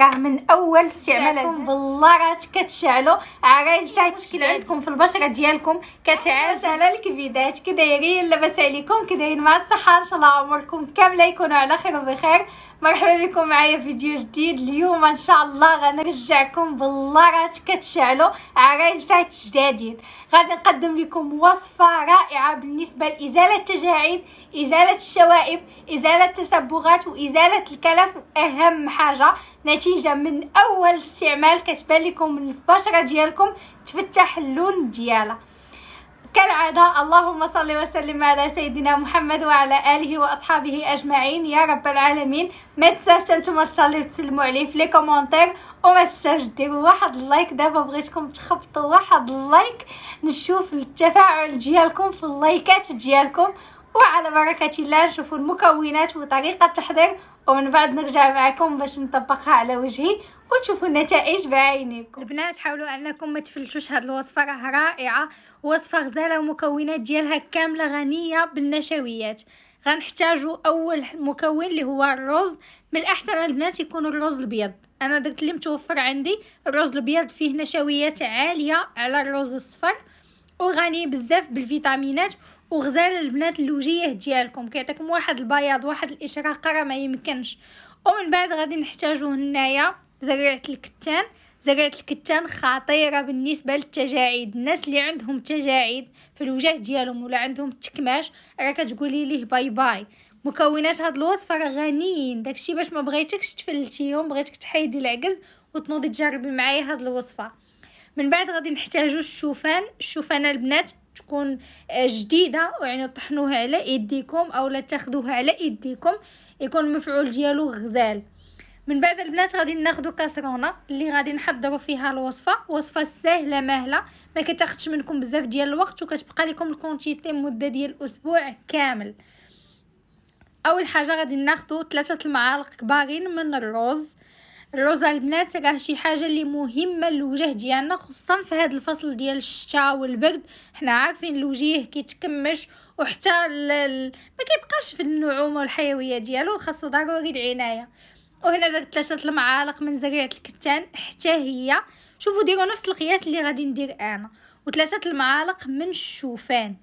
راه من اول استعمالكم بالله راه كتشعلوا عرايسات تشكل عندكم في البشره ديالكم كتعز على الكبيدات. كدايرين؟ لاباس عليكم؟ كدايرين مع الصحه؟ ان شاء الله عمركم كامله يكونوا على خير وبخير. مرحبا بكم معايا في فيديو جديد. اليوم ان شاء الله غنرجعكم بالله راه كتشعلوا عرايسات جدادين. غادي نقدم لكم وصفه رائعه بالنسبه لازاله التجاعيد، ازاله الشوائب، ازاله التسبغات وازاله الكلف، واهم حاجه نتيجه من اول استعمال كتبان لكم من البشره ديالكم تفتح اللون ديالها. كالعاده اللهم صل وسلم على سيدنا محمد وعلى اله واصحابه اجمعين يا رب العالمين. ما تنساوش نتوما تصليو وتسلموا عليه في لي كومونتير، وما تنساوش ديروا واحد اللايك. دابا بغيتكم تخبطوا واحد اللايك نشوف التفاعل ديالكم في اللايكات ديالكم، وعلى بركه الله نشوفوا المكونات وطريقه التحضير، ومن بعد نرجع معكم باش نطبقها على وجهي وتشوفوا النتائج بعينيكم. البنات حاولوا انكم ما تفلتوش هذه الوصفه، راه رائعه، وصفه غزاله ومكونات ديالها كامله غنيه بالنشويات. غنحتاجوا اول مكون اللي هو الرز. من الاحسن البنات يكون الرز الابيض، انا درت اللي متوفر عندي. الرز الابيض فيه نشويات عاليه على الرز الصفر، وغني بزاف بالفيتامينات، وغزال البنات الوجيه ديالكم، كيعطيكم واحد البياض واحد الاشراقه راه ما يمكنش. ومن بعد غادي نحتاجو هنايا زريعه الكتان. زريعه الكتان خطيره بالنسبه للتجاعيد. الناس اللي عندهم تجاعيد في الوجه ديالهم ولا عندهم تكماش راه كتقولي ليه باي باي. مكونات هاد الوصفه راه غنيين، داكشي باش ما بغيتكش تفلتيهم، بغيتك تحيدي العجز وتنوضي تجربي معايا هاد الوصفه. من بعد غادي نحتاجو الشوفان. الشوفان البنات تكون جديده، ويعني طحنوها على يديكم اولا تاخذوها على يديكم، يكون المفعول ديالو غزال. من بعد البنات غادي ناخذوا كاسرونه اللي غادي نحضروا فيها الوصفه. وصفه سهله ماهله، ما كتاخذش منكم بزاف ديال الوقت، وكتبقى لكم الكونتيتي مده ديال اسبوع كامل. اول حاجه غادي ناخذوا 3 المعالق كبارين من الرز. الرز البنات راه شي حاجه اللي مهمه للوجه ديالنا، خصوصا في هذا الفصل ديال الشتاء والبرد. حنا عارفين الوجه كيتكمش، وحتى ما كيبقاش في النعومه والحيويه ديالو، خاصو ضروري العنايه. وهنا درت 3 المعالق من زريعه الكتان حتى هي، شوفوا ديروا نفس القياس اللي غادي ندير انا، و3 المعالق من الشوفان.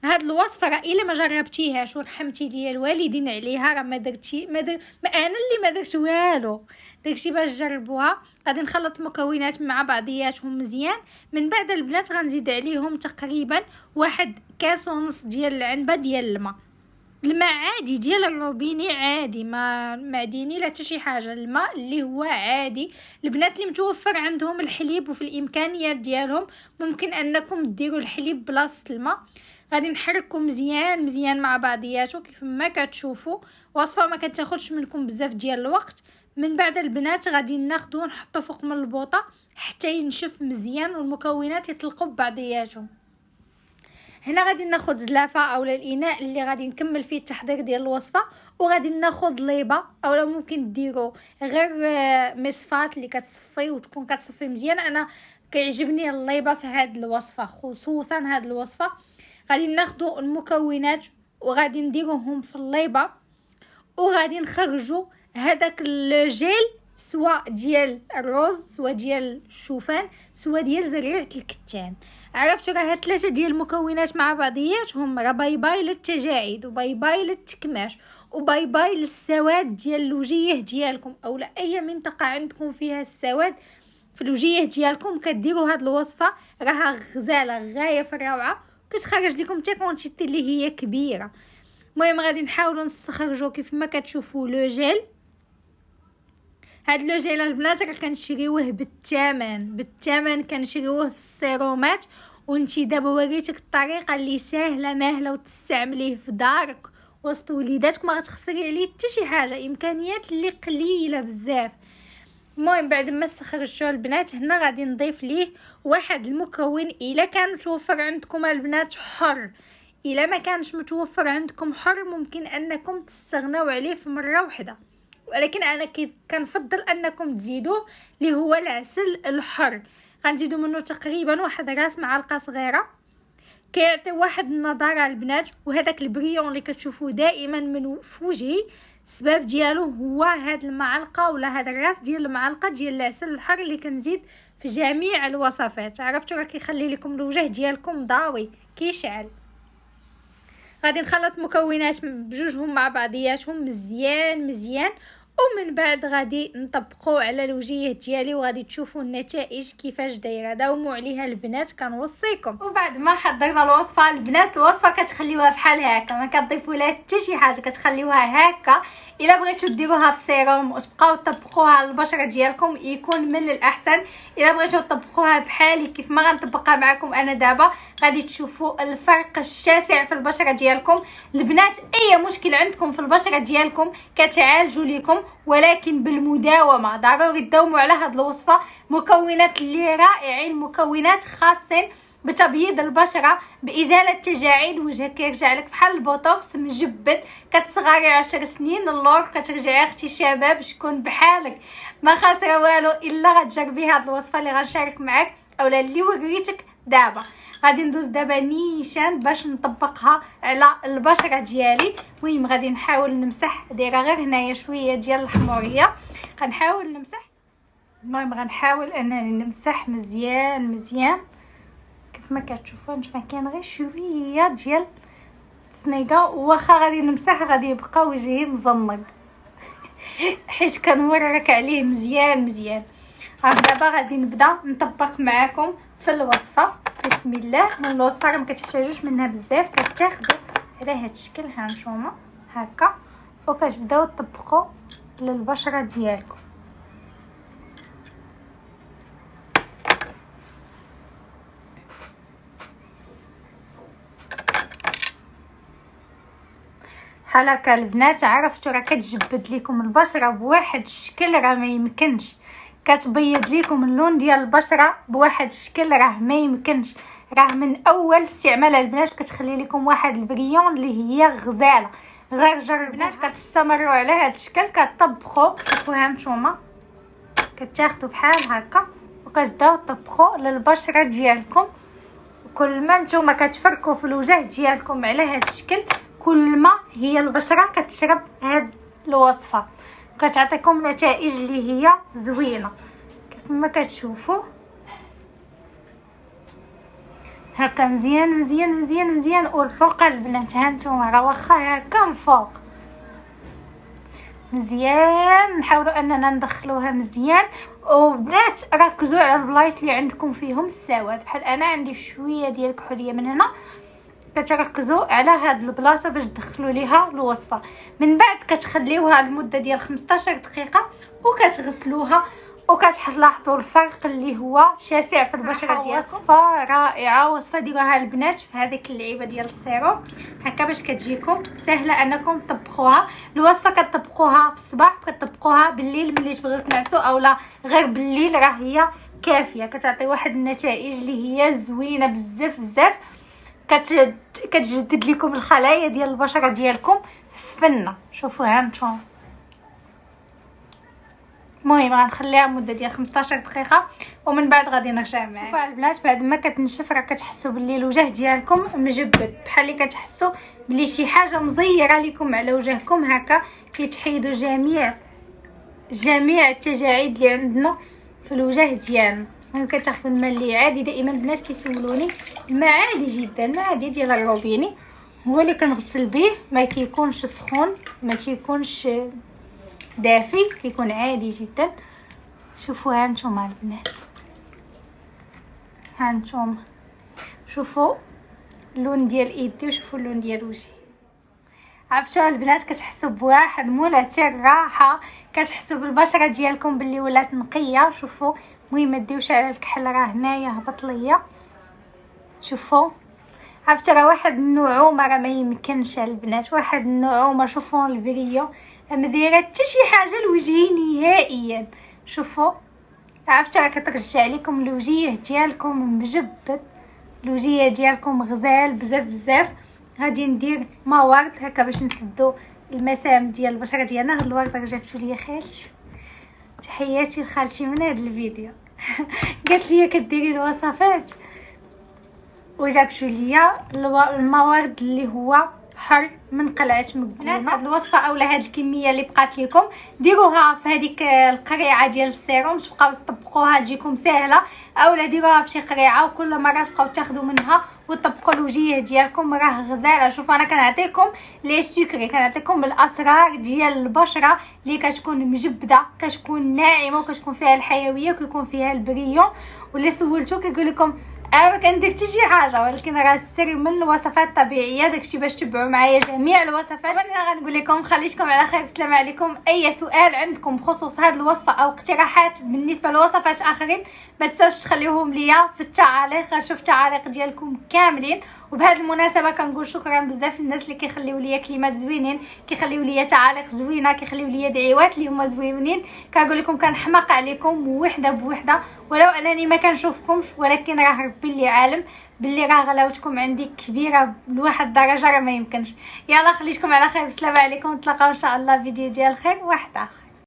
هاد الوصفه راه الا ما جربتيهاش ورحمتي ليا الوالدين عليها راه ما درتي ما انا اللي ما درت والو. داكشي باش جربوها. غادي نخلط مكونات مع بعضياتهم مزيان. من بعد البنات غنزيد عليهم تقريبا 1 كاس ونص ديال العنبه ديال الماء. الماء عادي ديال الروبيني عادي، ما معديني لا حتى شي حاجه، الماء اللي هو عادي. البنات اللي متوفر عندهم الحليب وفي الامكانيات ديالهم ممكن انكم ديروا الحليب بلاصه الماء. غادي نحركوا مزيان مزيان مع بعضياتو كيف ما كتشوفوا. وصفه ما كتاخذش منكم بزاف ديال الوقت. من بعد البنات غادي ناخذو نحطو فوق من البوطه حتى ينشف مزيان والمكونات يطلقوا ببعضياتهم. هنا غادي ناخذ زلافه اولا الاناء اللي غادي نكمل فيه التحضير ديال الوصفه، وغادي ناخذ ليبه اولا ممكن ديروا غير مصفات اللي كتصفي وتكون كتصفي مزيان. انا كيعجبني الليبه في هذه الوصفه، خصوصا هذه الوصفه. غادي ناخذوا المكونات وغادي نديروهم في الليبه، وغادي نخرجوا هذاك الجيل سواء ديال الرز سواء ديال الشوفان سواء ديال زريعه الكتان. عرفتوا راه 3 ديال المكونات مع بعضياتهم راه باي باي للتجاعيد، وباي باي للتكماش، وباي باي للسواد ديال الوجيه ديالكم، اولا اي منطقه عندكم فيها السواد في الوجيه ديالكم كديروا هذه الوصفه راها غزاله غايه في الروعه، كتخرج لكم حتى كونتيتي اللي هي كبيره. المهم غادي نحاولوا نستخرجوا كيف ما كتشوفوا لو جيل. هاد لو جيل البنات راه كنشريوه بالثمن كنشريوه في السيرومات. وانتي دابا وريتك الطريقه اللي سهله ماهله وتستعمليه في دارك وسط وليداتك، ما غتخسري عليه حتى شي حاجه، امكانيات اللي قليله بزاف. المهم بعد ما استخرجتوا البنات هنا غادي نضيف ليه واحد المكون. الا كان متوفر عندكم البنات حر، الا ما كانش متوفر عندكم حر ممكن انكم تستغنوا عليه في مره واحده، ولكن انا كنفضل انكم تزيدوه اللي هو العسل الحر. غنزيدوا منه تقريبا واحد راس معلقه صغيره، كيعطي واحد النضاره البنات، وهذاك البريون اللي كتشوفوه دائما من في وجهي السبب ديالو هو هاد المعلقه ولا هاد الراس ديال المعلقه ديال العسل الحر اللي كنزيد في جميع الوصفات. عرفتوا راه كيخلي لكم الوجه ديالكم ضاوي كيشعل. غادي نخلط مكونات بجوجهم مع بعضياتهم مزيان ومن بعد غادي نطبقوا على الوجيه ديالي وغادي تشوفوا النتائج كيفاش دايره. داوموا عليها البنات كنوصيكم. وبعد ما حضرنا الوصفه البنات، الوصفه كتخليوها بحال هكا، ما كتضيفوا لها حتى شي حاجه، كتخليوها هكا. الا بغيتو ديروها في السيروم وتبقاو تطبقوها على البشره ديالكم يكون من الاحسن. الا بغيتو تطبقوها بحالي كيف ما غنطبقها معكم انا دابا غادي تشوفوا الفرق الشاسع في البشره ديالكم. البنات اي مشكل عندكم في البشره ديالكم كتعالجوا لكم، ولكن بالمداومه. ضروري تداوموا على هاد الوصفه. مكونات اللي رائعين، مكونات خاصين بتبييض البشره، بازاله تجاعيد وجهك، كيرجع لك بحال البوتوكس مجبد. كتصغري 10 سنين اللور كترجعي اختي شباب. شكون بحالك ما خاسره والو الا غتجربي هاد الوصفه اللي غنشارك معاك اولا اللي وريتك دابا. غادي ندوز دابا نيشان باش نطبقها على البشره ديالي. المهم غادي نحاول نمسح، دايره غير هنايا شويه ديال الحموريه، غنحاول نمسح. المهم غنحاول انني نمسح مزيان كيف ما كتشوفوا. نتوما كاين غير شويه ديال السنيقه، واخا غادي نمسح غادي يبقى وجهي مزنق حيت كنورك عليه مزيان. دابا غادي نبدا نطبق معاكم في الوصفه. بسم الله. من الوصفه راه ما كتحتاجوش منها بزاف، كتاخذوا على هذا الشكل ها نتوما هكا وكتبداو تطبقوا للبشره ديالكم. بحال هكا البنات. عرفتوا راه كتجبد لكم البشره بواحد الشكل راه ما يمكنش، كتبيض لكم اللون ديال البشره بواحد الشكل راه ما يمكنش. راه من اول استعمال البنات كتخلي لكم واحد البريون اللي هي غزاله. غير جربوا البنات كتستمروا على هذا الشكل كتطبقوا. شوفوا ها نتوما كتاخذوا بحال هكا وكتبداو تطبقوا للبشره ديالكم. كل ما نتوما كتفركوا في الوجه ديالكم على هذا الشكل كل ما هي البشره كتشرب هاد الوصفه، كتعطيكم نتائج اللي هي زوينه كيف ما كتشوفوا هكا. مزيان والفوق البنات ها نتوما راه واخا هكا الفوق مزيان. نحاولوا اننا ندخلوها مزيان. وبنات ركزوا على البلايص اللي عندكم فيهم السواد، بحال انا عندي شويه ديال الكحوليه من هنا، كتركزوا على هاد البلاصه باش تدخلوا ليها الوصفه. من بعد كتخليوها لمده ديال 15 دقيقه وكتغسلوها وكتلاحظوا الفرق اللي هو شاسع في البشره ديالكم. وصفه رائعه، وصفه ديروها البنات في هذيك اللعيبه ديال السيروم هكا باش كتجيكم سهله انكم تطبقوها. الوصفه كتطبقوها في الصباح وكتطبقوها بالليل ملي تبغيو تنعسوا اولا غير بالليل، راه هي كافيه. كتعطي واحد النتائج اللي هي زوينه بزاف كتجدد لكم الخلايا ديال البشره ديالكم فنه. شوفوا ها نتوما. المهم غنخليها مده ديال 15 دقيقه ومن بعد غادي نرجع معاكم. شوفوا البنات بعد ما كتنشف راه كتحسوا باللي الوجه ديالكم مجبد، بحال اللي كتحسوا بلي شي حاجه مزيره لكم على وجهكم هكا. كيتحيدوا جميع التجاعيد اللي عندنا في الوجه ديالنا. المهم كتاخذوا الماء اللي عادي. دائما البنات كيسولوني الماء عادي جدا، الماء عادي ديال الروبيني هو اللي كنغسل به، ما كيكونش سخون ما كيكونش دافي، كيكون عادي جدا. شوفوا ها نتوما البنات، ها نتوما شوفوا اللون ديال ايدي وشوفوا اللون ديال وجهي. عرفتوا البنات كتحسوا بواحد مولاتي الراحه، كتحسوا بالبشره ديالكم باللي ولات نقيه. شوفوا المهم ما ديوش على الكحل، راه هنايا هبط ليا. شوفوا عرفتوا راه واحد النعومه راه ما يمكنش البنات، واحد النعومه. شوفوا البريو ما دايره حتى شي حاجه لوجهي نهائيا. شوفوا عرفتوا راه كترجع لكم الوجيه ديالكم مجبد، الوجيه ديالكم غزال بزاف. غادي ندير ما ورد هكا باش نسدو المسام ديال البشره ديالنا. هاد الورد راه جابتو ليا خالتي، تحياتي لخالتي من هاد الفيديو قالت لي كديري الوصفات وجابتو ليا الموارد اللي هو حر من قلعه مكنونه. هاد الوصفه اولا هاد الكميه اللي بقات لكم ديروها في هذيك القريعه ديال السيروم باش تبقاو تطبقوها تجيكم سهله، اولا ديروها في شي قريعه وكل مره تبقاو تاخذوا منها وتطبقوا الوجيه ديالكم. راه غزاله. شوفوا انا كنعطيكم لي سكري، كنعطيكم الاسرار ديال البشره اللي كتكون مجبده، كتكون ناعمه وكتكون فيها الحيويه وكيكون فيها البريون. واللي سولتو كيقول لكم ما كندير حتى شي حاجه، ولكن راه السر من الوصفات الطبيعيه. داكشي باش تبعوا معايا جميع الوصفات. وانا غنقول لكم خليكم على خير. بسلام عليكم. اي سؤال عندكم بخصوص هذه الوصفه او اقتراحات بالنسبه لوصفات اخرين ما تنساوش تخليوهم ليا في التعاليق، غنشوف التعاليق ديالكم كاملين. وبهذه المناسبه كنقول شكرا بزاف للناس اللي كيخليو ليا كلمات زوينين، كيخليو ليا تعاليق زوينه، كيخليو ليا دعوات اللي هما زوينين. كنقول لكم كنحماق عليكم وحده بوحده ولو انني ما كنشوفكمش، ولكن راه ربي اللي عالم باللي راه غلاوتكم عندي كبيره لواحد الدرجه راه ما يمكنش. يلا خليكم على خير. بسلام عليكم. نتلاقاو ان شاء الله فيديو ديال الخير واحد اخر.